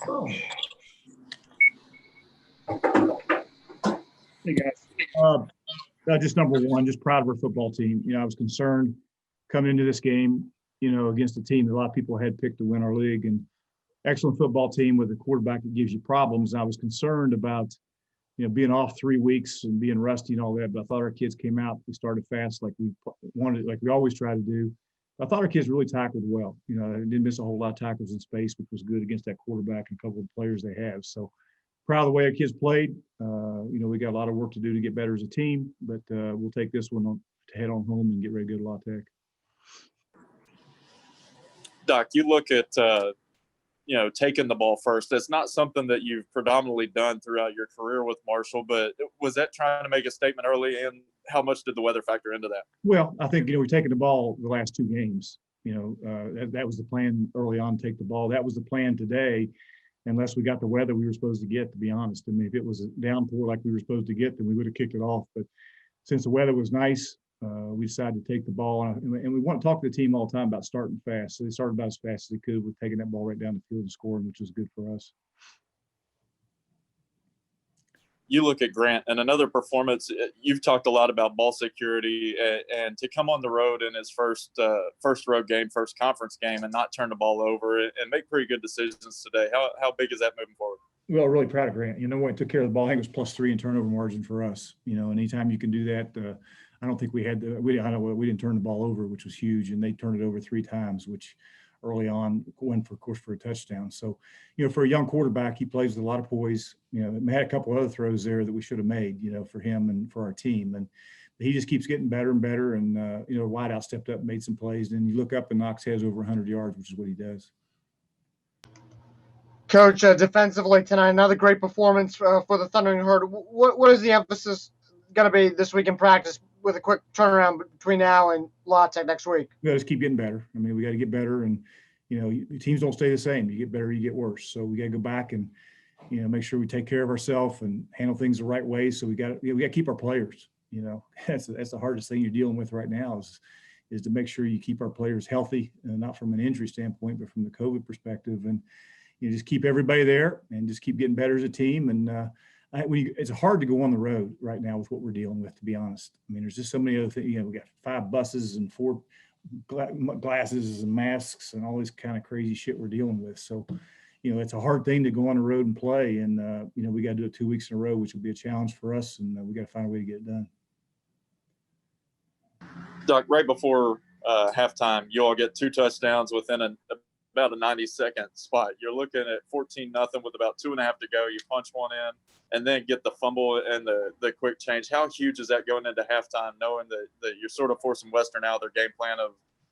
Hey guys, just number one, just proud of our football team. I was concerned coming into this game, against a team that a lot of people had picked to win our league, and excellent football team with a quarterback that gives you problems. I was concerned about, being off 3 weeks and being rusty and all that, but I thought our kids came out. We started fast like we wanted, like we always try to do. I thought our kids really tackled well. They didn't miss a whole lot of tackles in space, which was good against that quarterback and a couple of players they have. So proud of the way our kids played. We got a lot of work to do to get better as a team, but we'll take this one to head on home and get ready to go to La Tech. Doc, you look at taking the ball first. It's not something that you've predominantly done throughout your career with Marshall, but was that trying to make a statement early, and how much did the weather factor into that? Well, I think, we've taken the ball the last 2 games. That was the plan early on, take the ball. That was the plan today, unless we got the weather we were supposed to get, to be honest. I mean, if it was a downpour like we were supposed to get, then we would have kicked it off. But since the weather was nice, we decided to take the ball. And we want to talk to the team all the time about starting fast. So they started about as fast as they could with taking that ball right down the field and scoring, which was good for us. You look at Grant and another performance. You've talked a lot about ball security, and to come on the road in his first road game, first conference game, and not turn the ball over and make pretty good decisions today. How big is that moving forward? Well, really proud of Grant. When he took care of the ball, I think it was +3 in turnover margin for us. Anytime you can do that, I don't think we didn't turn the ball over, which was huge, and they turned it over 3 times, which early on went for a touchdown. So, for a young quarterback, he plays with a lot of poise. We had a couple other throws there that we should have made, for him and for our team. And he just keeps getting better and better. And, wideout stepped up and made some plays. And you look up and knocks heads over 100 yards, which is what he does. Coach, defensively tonight, another great performance for the Thundering Herd. What is the emphasis going to be this week in practice with a quick turnaround between now and La Tech next week? We got to just keep getting better. I mean, we got to get better, and teams don't stay the same. You get better, you get worse. So we got to go back and make sure we take care of ourselves and handle things the right way. So we got to keep our players. That's the hardest thing you're dealing with right now is to make sure you keep our players healthy, not from an injury standpoint, but from the COVID perspective, and just keep everybody there and just keep getting better as a team. And it's hard to go on the road right now with what we're dealing with, to be honest. I mean, there's just so many other things. We got 5 buses and 4 glasses and masks and all this kind of crazy shit we're dealing with. So, it's a hard thing to go on the road and play. And, we got to do it 2 weeks in a row, which will be a challenge for us. And we got to find a way to get it done. Doc, right before halftime, you all get 2 touchdowns within about a 90-second spot. You're looking at 14-0 with about 2.5 to go. You punch one in and then get the fumble and the quick change. How huge is that going into halftime, knowing that you're sort of forcing Western out of their game plan of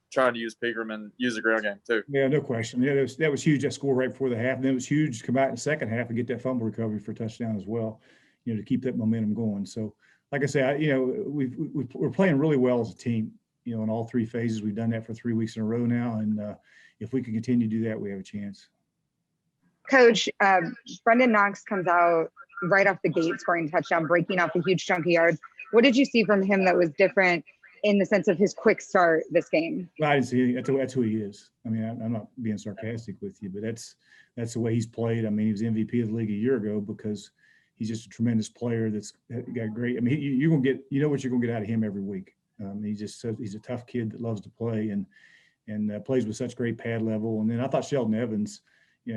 trying to use Pegram and use the ground game too? Yeah, no question. Yeah, that was huge, that score right before the half. And then it was huge to come out in the second half and get that fumble recovery for a touchdown as well, to keep that momentum going. So, like I say, we're playing really well as a team, in all 3 phases. We've done that for 3 weeks in a row now. And if we can continue to do that, we have a chance. Coach, Brendan Knox comes out right off the gate, scoring a touchdown, breaking off a huge chunk of yards. What did you see from him that was different in the sense of his quick start this game? Well, I didn't see anything. That's who he is. I mean, I'm not being sarcastic with you, but that's the way he's played. I mean, he was MVP of the league a year ago because he's just a tremendous player that's got great. I mean, you're going to get, what you're going to get out of him every week. He's a tough kid that loves to play and plays with such great pad level. And then I thought Sheldon Evans,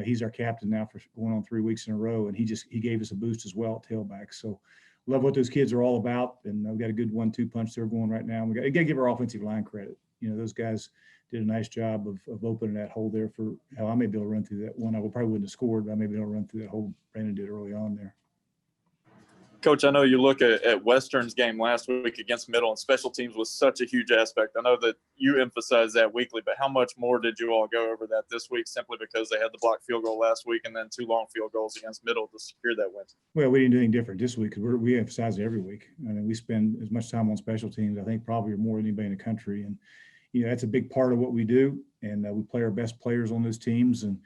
he's our captain now for going on 3 weeks in a row, and he gave us a boost as well at tailback. So love what those kids are all about, and we've got a good 1-2 punch they're going right now. We got to give our offensive line credit. Those guys did a nice job of opening that hole there for hell. I may be able to run through that one. I probably wouldn't have scored, but I may be able to run through that hole Brandon did early on there. Coach, I know you look at Western's game last week against Middle, and special teams was such a huge aspect. I know that you emphasize that weekly, but how much more did you all go over that this week simply because they had the blocked field goal last week and then 2 long field goals against Middle to secure that win? Well, we didn't do anything different this week because we emphasize it every week. I mean, we spend as much time on special teams, I think probably more than anybody in the country. And, that's a big part of what we do. And we play our best players on those teams. And,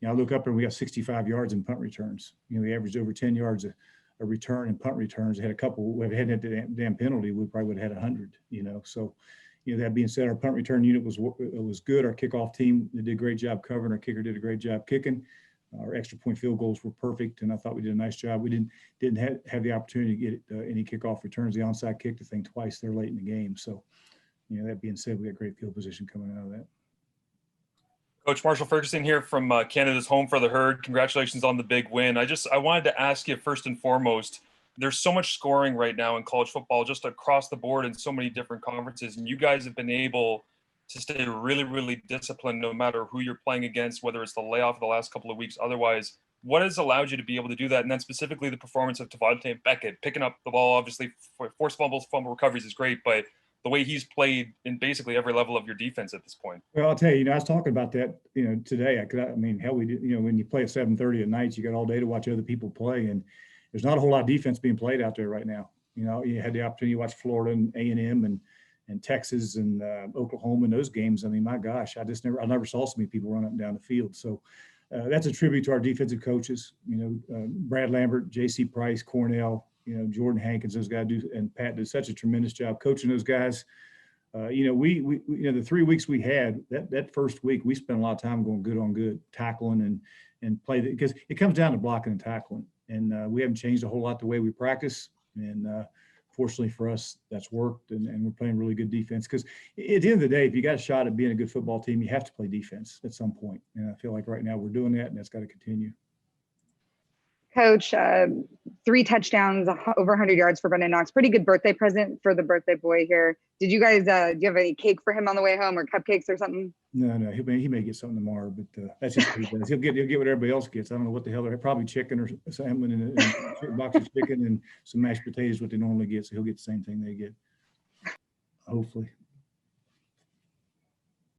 I look up and we got 65 yards in punt returns. We averaged over 10 yards a return and punt returns. Had a couple. If we hadn't had the damn penalty, we probably would have had 100. So, that being said, our punt return unit was good. Our kickoff team did a great job covering. Our kicker did a great job kicking. Our extra point field goals were perfect, and I thought we did a nice job. We didn't have the opportunity to get any kickoff returns. The onside kicked the thing twice there late in the game. So, that being said, we got great field position coming out of that. Coach Marshall Ferguson here from Canada's Home for the Herd. Congratulations on the big win. I wanted to ask you first and foremost, there's so much scoring right now in college football just across the board in so many different conferences, and you guys have been able to stay really, really disciplined no matter who you're playing against, whether it's the layoff of the last couple of weeks. Otherwise, what has allowed you to be able to do that? And then specifically the performance of Tavante Beckett, picking up the ball, obviously forced fumbles, fumble recoveries is great, but the way he's played in basically every level of your defense at this point. Well, I'll tell you, I was talking about that, today. Hell, we did, when you play at 7:30 at night, you got all day to watch other people play, and there's not a whole lot of defense being played out there right now. You had the opportunity to watch Florida and A&M and Texas and Oklahoma in those games. I mean, my gosh, I never saw so many people run up and down the field. So that's a tribute to our defensive coaches. Brad Lambert, J.C. Price, Cornell, Jordan Hankins, those guys and Pat did such a tremendous job coaching those guys. We the 3 weeks we had that first week, we spent a lot of time going good on good, tackling and play, because it comes down to blocking and tackling. And we haven't changed a whole lot the way we practice. And fortunately for us, that's worked, and we're playing really good defense. Because at the end of the day, if you got a shot at being a good football team, you have to play defense at some point. And I feel like right now we're doing that, and that's got to continue. Coach, 3 touchdowns, over 100 yards for Brendan Knox. Pretty good birthday present for the birthday boy here. Did you guys, do you have any cake for him on the way home, or cupcakes or something? No, he may get something tomorrow, but that's just what he does. He'll get what everybody else gets. I don't know what the hell they're probably chicken or salmon and a box of chicken and some mashed potatoes, what they normally get. So he'll get the same thing they get, hopefully.